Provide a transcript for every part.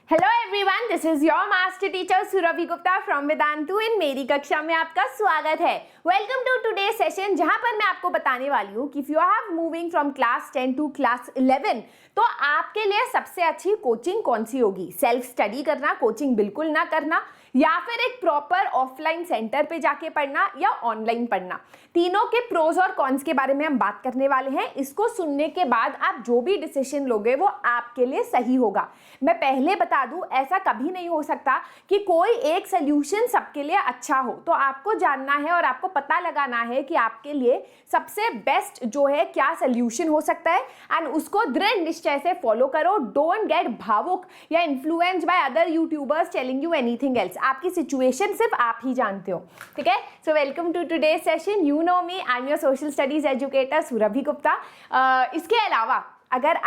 Hello everyone, this is your master teacher Surabhi Gupta from Vedantu. इन मेरी कक्षा में आपका स्वागत है। वेलकम टू टुडे सेशन, जहां पर मैं आपको बताने वाली हूं कि if you have moving from class 10 to class 11 तो आपके लिए सबसे अच्छी कोचिंग कौन सी होगी। सेल्फ स्टडी करना, कोचिंग बिल्कुल ना करना, या फिर एक प्रॉपर ऑफलाइन सेंटर पे जाके पढ़ना या ऑनलाइन पढ़ना। तीनों के प्रोज और कॉन्स के बारे में हम बात करने वाले हैं। इसको सुनने के बाद आप जो भी डिसीजन लोगे वो आपके लिए सही होगा। मैं पहले बता दूं, ऐसा कभी नहीं हो सकता कि कोई एक सोल्यूशन सबके लिए अच्छा हो। तो आपको जानना है और आपको पता लगाना है कि आपके लिए सबसे बेस्ट जो है क्या सोल्यूशन हो सकता है, एंड उसको दृढ़ निश्चय से फॉलो करो। डोंट गेट भावुक या influence by other YouTubers telling you anything else. आपकी सिचुएशन सिर्फ आप ही जानते हो, ठीक है। So welcome to today session. You know me, I am your social studies educator Surabhi Gupta. इसके अलावा अगर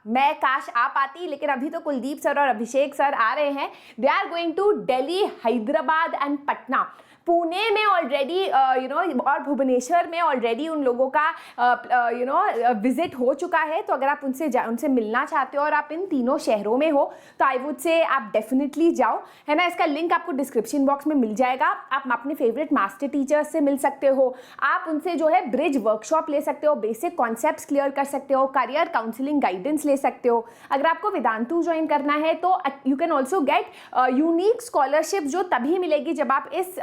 मैं काश आ पाती, लेकिन अभी तो कुलदीप सर और अभिषेक सर आ रहे हैं। They are going to Delhi, Hyderabad and Patna. Pune में ऑलरेडी और भुवनेश्वर में ऑलरेडी उन लोगों का विजिट हो चुका है। तो अगर आप उनसे मिलना चाहते हो और आप इन तीनों शहरों में हो तो आई वुड से आप डेफिनेटली जाओ, है ना। इसका लिंक आपको डिस्क्रिप्शन बॉक्स में मिल जाएगा। आप अपने फेवरेट मास्टर टीचर्स से मिल सकते हो, आप उनसे जो है ब्रिज वर्कशॉप ले सकते हो, बेसिक कॉन्सेप्ट्स क्लियर कर सकते हो, करियर काउंसलिंग गाइडेंस ले सकते हो। अगर आपको वेदांतु ज्वाइन करना है तो you can also get unique scholarship, जो तभी मिलेगी जब आप इस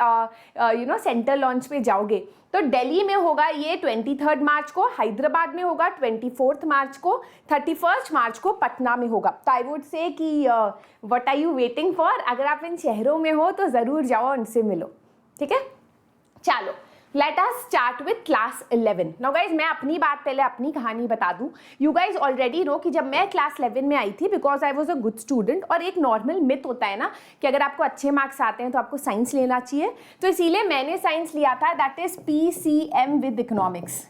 सेंटर लॉन्च पे जाओगे। तो दिल्ली में होगा ये 23 मार्च को, हैदराबाद में होगा 24 मार्च को, 31 मार्च को पटना में होगा। तो आई वुड से कि what are you waiting for. अगर आप इन शहरों में हो तो ज़रूर जाओ, उनसे मिलो, ठीक है। चलो, let us start with class 11। Now guys, मैं अपनी बात पहले अपनी कहानी बता दूं। यू गाइज ऑलरेडी नो कि जब मैं क्लास 11 में आई थी, because I was a good student, और एक नॉर्मल मिथ होता है ना कि अगर आपको अच्छे मार्क्स आते हैं तो आपको साइंस लेना चाहिए। तो इसीलिए मैंने साइंस लिया था, that is PCM with economics,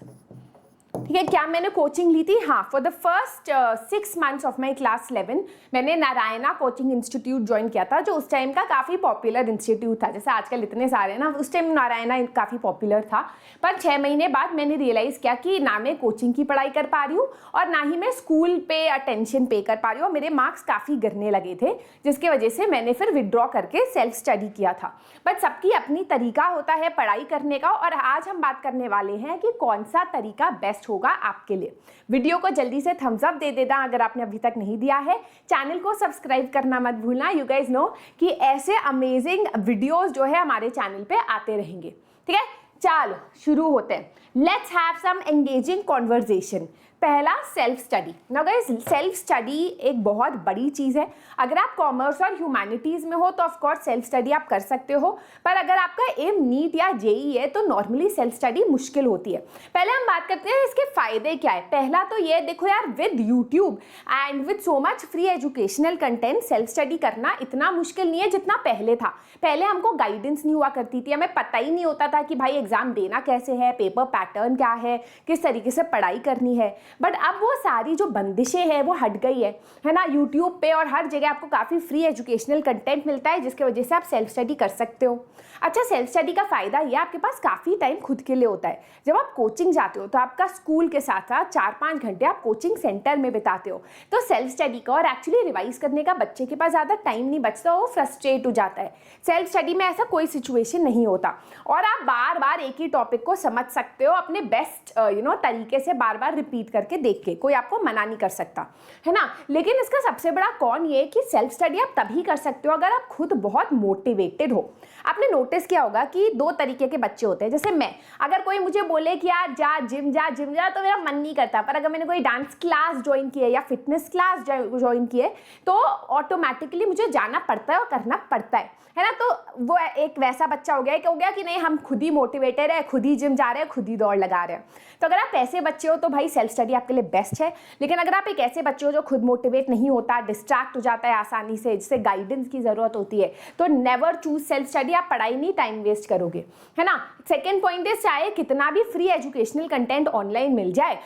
ठीक है। क्या मैंने कोचिंग ली थी? हाँ, for the first 6 months of my class 11 मैंने नारायणा कोचिंग इंस्टीट्यूट ज्वाइन किया था, जो उस टाइम का काफ़ी पॉपुलर इंस्टीट्यूट था। जैसे आजकल इतने सारे ना, उस टाइम नारायणा काफ़ी पॉपुलर था। पर 6 महीने बाद मैंने रियलाइज़ किया कि ना मैं कोचिंग की पढ़ाई कर पा रही हूँ और ना ही मैं स्कूल पे अटेंशन पे कर पा रही हूँ। मेरे मार्क्स काफ़ी गिरने लगे थे, जिसकी वजह से मैंने फिर विदड्रॉ करके सेल्फ स्टडी किया था। बट सबकी अपनी तरीका होता है पढ़ाई करने का, और आज हम बात करने वाले हैं कि कौन सा तरीका बेस्ट होगा आपके लिए। वीडियो को जल्दी से थम्स अप दे देना अगर आपने अभी तक नहीं दिया है। चैनल को सब्सक्राइब करना मत भूलना। यू गाइज नो कि ऐसे अमेजिंग वीडियोस जो है हमारे चैनल पे आते रहेंगे, ठीक है। चलो शुरू होते हैं। Let's have some engaging conversation. पहला, self study. Now guys, self study एक बहुत बड़ी चीज़ है। अगर आप कॉमर्स और ह्यूमैनिटीज़ में हो तो ऑफ कोर्स सेल्फ स्टडी आप कर सकते हो, पर अगर आपका एम नीट या जेई है तो नॉर्मली सेल्फ स्टडी मुश्किल होती है। पहले हम बात करते हैं इसके फ़ायदे क्या है। पहला तो ये देखो यार, with YouTube and with so much free educational content self study करना इतना मुश्किल नहीं है जितना पहले था। पहले हमको गाइडेंस नहीं हुआ करती थी, हमें पता ही नहीं होता था कि भाई एग्ज़ाम देना कैसे है, पेपर पैटर्न क्या है, किस तरीके से पढ़ाई करनी है। बट अब वो सारी जो बंदिशें हैं वो हट गई है ना। यूट्यूब पे और हर जगह आपको काफ़ी फ्री एजुकेशनल कंटेंट मिलता है, जिसकी वजह से आप सेल्फ स्टडी कर सकते हो। अच्छा, सेल्फ स्टडी का फ़ायदा ये, आपके पास काफ़ी टाइम खुद के लिए होता है। जब आप कोचिंग जाते हो तो आपका स्कूल के साथ साथ 4-5 घंटे आप कोचिंग सेंटर में बिताते हो। तो सेल्फ स्टडी का और एक्चुअली रिवाइज करने का बच्चे के पास ज़्यादा टाइम नहीं बचता, वो फ्रस्ट्रेट हो जाता है। सेल्फ स्टडी में ऐसा कोई सिचुएशन नहीं होता, और आप बार बार एक ही टॉपिक को समझ सकते हो अपने बेस्ट तरीके से, बार बार रिपीट करके देख के। कोई आपको मना नहीं कर सकता, है ना। लेकिन इसका सबसे बड़ा कॉन ये कि सेल्फ स्टडी आप तभी कर सकते हो अगर आप खुद बहुत मोटिवेटेड हो। आपने नोटिस किया होगा कि 2 तरीके के बच्चे होते हैं। जैसे मैं, अगर कोई मुझे बोले कि यार जा जिम जा तो मेरा मन नहीं करता, पर अगर मैंने कोई डांस क्लास ज्वाइन की है या फिटनेस क्लास ज्वाइन की है तो ऑटोमेटिकली मुझे जाना पड़ता है और करना पड़ता है ना। तो वो एक वैसा बच्चा हो गया कि नहीं, हम खुद ही मोटिवेटेड है, खुद ही जिम जा रहे हैं, खुद ही दौड़ लगा रहे हैं। तो अगर आप ऐसे बच्चे हो तो भाई सेल्फ स्टडी आपके लिए बेस्ट है। लेकिन अगर आप एक ऐसे बच्चे हो जो खुद मोटिवेट नहीं होता, डिस्ट्रैक्ट हो जाता है आसानी से, जिससे गाइडेंस की ज़रूरत होती है, तो नेवर चूज सेल्फ स्टडी। आप पढ़ाई नहीं, टाइम वेस्ट करोगे, है ना। सेकेंड पॉइंट इज, चाहे कितना भी फ्री एजुकेशनल कंटेंट ऑनलाइन मिल जाए,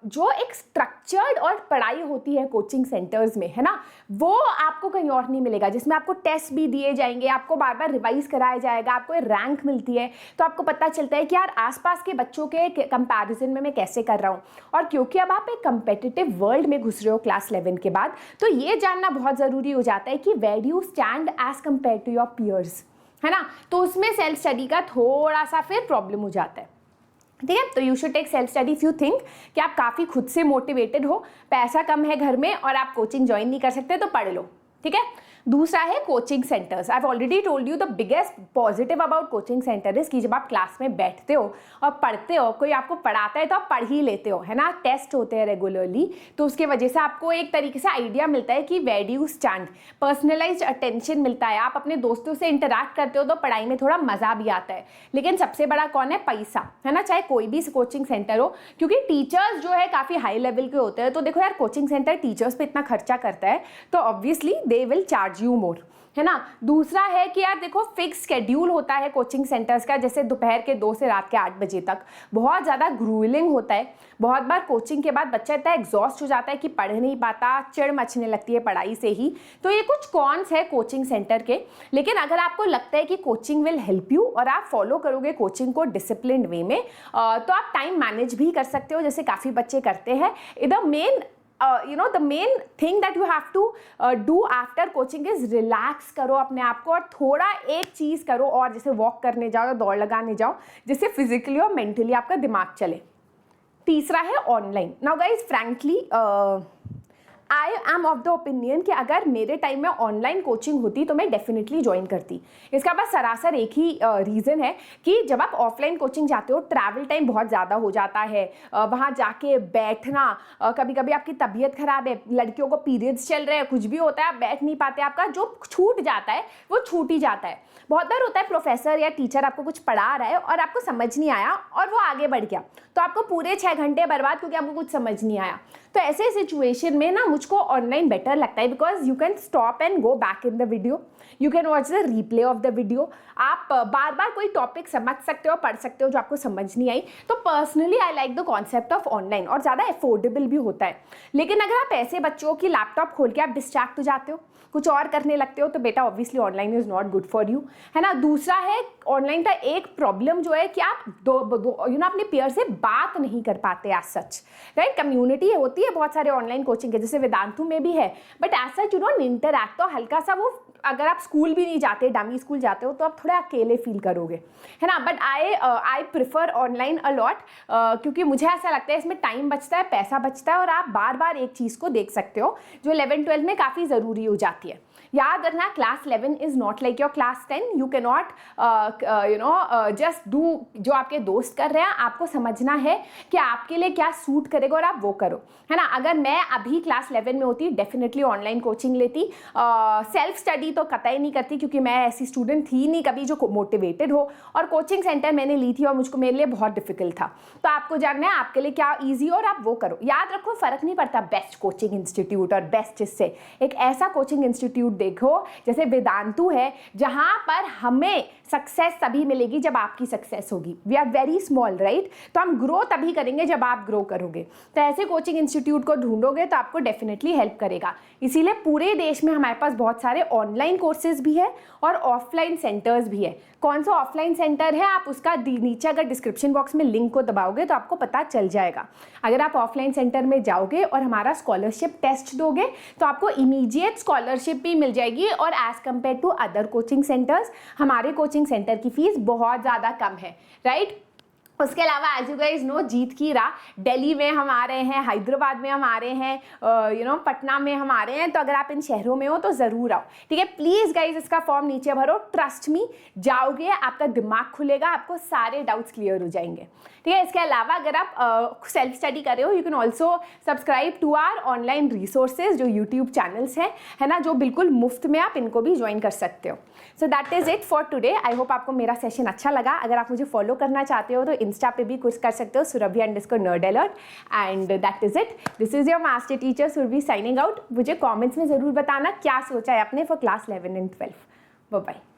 जो एक स्ट्रक्चर्ड और पढ़ाई होती है कोचिंग सेंटर्स में, है ना, वो आपको कहीं और नहीं मिलेगा, जिसमें आपको टेस्ट भी दिए जाएंगे, आपको बार बार रिवाइज कराया जाएगा, आपको रैंक मिलती है। तो आपको पता चलता है कि यार आसपास के बच्चों के कंपैरिजन में मैं कैसे कर रहा हूँ। और क्योंकि अब आप एक कंपेटिटिव वर्ल्ड में घुस रहे हो क्लास 11 के बाद, तो ये जानना बहुत ज़रूरी हो जाता है कि where do you stand as compared to your peers, है ना। तो उसमें सेल्फ स्टडी का थोड़ा सा फिर प्रॉब्लम हो जाता है, ठीक है। तो you should take self study if you think कि आप काफ़ी खुद से मोटिवेटेड हो, पैसा कम है घर में और आप कोचिंग ज्वाइन नहीं कर सकते, तो पढ़ लो, ठीक है। दूसरा है coaching centres. I have already told you the biggest positive about coaching centre is कि जब आप क्लास में बैठते हो और पढ़ते हो, कोई आपको पढ़ाता है तो आप पढ़ ही लेते हो, है ना। टेस्ट होते हैं रेगुलरली, तो उसके वजह से आपको एक तरीके से आइडिया मिलता है कि where do you stand, personalised attention मिलता है, आप अपने दोस्तों से इंटरैक्ट करते हो तो पढ़ाई में थोड़ा मज़ा भी आता है। लेकिन सबसे बड़ा कौन है? पैसा, है ना। चाहे कोई भी कोचिंग सेंटर हो, क्योंकि टीचर्स जो है काफ़ी हाई लेवल के होते हैं, तो देखो यार कोचिंग सेंटर टीचर्स पे इतना खर्चा करता है तो obviously they will charge you more, है ना। दूसरा है कि यार देखो फिक्स शेड्यूल होता है कोचिंग सेंटर्स का, जैसे दोपहर के 2 से रात के 8 बजे तक, बहुत ज़्यादा ग्रूलिंग होता है। बहुत बार कोचिंग के बाद बच्चा इतना एग्जॉस्ट हो जाता है कि पढ़ नहीं पाता, चिढ़ मचने लगती है पढ़ाई से ही। तो ये कुछ कॉन्स है कोचिंग सेंटर के। लेकिन अगर आपको लगता है कि कोचिंग विल हेल्प यू और आप फॉलो करोगे कोचिंग को डिसिप्लिन्ड वे में, तो आप टाइम मैनेज भी कर सकते हो, जैसे काफ़ी बच्चे करते हैं। The main thing that you have to do after coaching is relax करो अपने आप को और थोड़ा एक चीज़ करो, और जैसे वॉक करने जाओ या दौड़ लगाने जाओ, जिससे फिजिकली और मेंटली आपका दिमाग चले। तीसरा है online. Now guys frankly I am of the opinion कि अगर मेरे टाइम में ऑनलाइन कोचिंग होती तो मैं डेफिनेटली ज्वाइन करती। इसका बस सरासर एक ही रीज़न है कि जब आप ऑफलाइन कोचिंग जाते हो ट्रैवल टाइम बहुत ज़्यादा हो जाता है, वहाँ जाके बैठना, कभी कभी आपकी तबीयत खराब है, लड़कियों को पीरियड्स चल रहे हैं, कुछ भी होता है, आप बैठ नहीं पाते, आपका जो छूट जाता है वो छूट ही जाता है। बहुत बार होता है प्रोफेसर या टीचर आपको कुछ पढ़ा रहा है और आपको समझ नहीं आया और वो आगे बढ़ गया, तो आपको पूरे 6 घंटे बर्बाद क्योंकि आपको कुछ समझ नहीं आया। तो ऐसे सिचुएशन में ना मुझको ऑनलाइन बेटर लगता है, because you can stop and go back in the video, you can watch the replay off the video. आप बार बार कोई टॉपिक समझ सकते हो, पढ़ सकते हो जो आपको समझ नहीं आई। तो personally I like the concept of online, और ज़्यादा अफोर्डेबल भी होता है। लेकिन अगर आप ऐसे बच्चों हो कि लैपटॉप खोल के आप डिस्ट्रैक्ट हो जाते हो, कुछ और करने लगते हो, तो बेटा obviously online is not good for you, है ना। दूसरा है ऑनलाइन का एक प्रॉब्लम जो है कि आप अपने पेयर से बात नहीं कर पाते एज सच, राइट। कम्युनिटी होती है बहुत सारे ऑनलाइन कोचिंग के, जैसे वेदांतु में भी है, but as such you don't interact. तो हल्का सा वो, अगर आप स्कूल भी नहीं जाते, डमी स्कूल जाते हो, तो आप थोड़ा अकेले फील करोगे, है ना। But I prefer online a lot, क्योंकि मुझे ऐसा लगता है इसमें टाइम बचता है, पैसा बचता है, और आप बार बार एक चीज़ को देख सकते हो जो 11-12 में काफ़ी ज़रूरी हो जाती है। याद रखना class 11 is not like your class 10। You can not just do जो आपके दोस्त कर रहे हैं, आपको समझना है कि आपके लिए क्या सूट करेगा और आप वो करो, है ना। अगर मैं अभी क्लास 11 में होती डेफिनेटली ऑनलाइन कोचिंग लेती। सेल्फ स्टडी तो कतई नहीं करती, क्योंकि मैं ऐसी स्टूडेंट थी नहीं कभी जो मोटिवेटेड हो, और कोचिंग सेंटर मैंने ली थी और मेरे लिए बहुत डिफिकल्ट था। तो आपको जानना है आपके लिए क्या ईजी हो और आप वो करो। याद रखो फ़र्क नहीं पड़ता बेस्ट कोचिंग इंस्टीट्यूट और बेस्ट इससे, एक ऐसा कोचिंग इंस्टीट्यूट देखो जैसे वेदांतु है, जहां पर हमें सक्सेस तभी मिलेगी जब आपकी सक्सेस होगी। We are very small, right. तो हम ग्रो तभी करेंगे जब आप ग्रो करोगे। तो ऐसे कोचिंग इंस्टीट्यूट को ढूंढोगे तो आपको डेफिनेटली हेल्प करेगा। इसीलिए पूरे देश में हमारे पास बहुत सारे ऑनलाइन कोर्सेज भी है और ऑफलाइन सेंटर्स भी है। कौन सा ऑफलाइन सेंटर है आप उसका नीचे अगर डिस्क्रिप्शन बॉक्स में लिंक को दबाओगे तो आपको पता चल जाएगा। अगर आप ऑफलाइन सेंटर में जाओगे और हमारा स्कॉलरशिप टेस्ट दोगे तो आपको इमीडिएट स्कॉलरशिप भी मिल जाएगी, और as compared to other coaching centres हमारे कोचिंग सेंटर की फीस बहुत ज़्यादा कम है, राइट। उसके अलावा एज यू गाइज नो जीत की राह, दिल्ली में हम आ रहे हैं, हैदराबाद में हम आ रहे हैं, पटना में हम आ रहे हैं। तो अगर आप इन शहरों में हो तो ज़रूर आओ, ठीक है। प्लीज़ गाइज इसका फॉर्म नीचे भरो, ट्रस्ट मी, जाओगे आपका दिमाग खुलेगा, आपको सारे डाउट्स क्लियर हो जाएंगे, ठीक है। इसके अलावा अगर आप सेल्फ स्टडी कर रहे हो, you can also subscribe to our online resources जो यूट्यूब चैनल्स हैं, है ना, जो बिल्कुल मुफ्त में आप इनको भी ज्वाइन कर सकते हो। So that is it for today. I hope आपको मेरा सेशन अच्छा लगा। अगर आप मुझे फॉलो करना चाहते हो तो इंस्टा पे भी कुछ कर सकते हो, Surabhi_nerd_alert, and that is it. This is your master teacher Surabhi signing out. मुझे कमेंट्स में ज़रूर बताना क्या सोचा है आपने for class 11 and 12। Bye bye.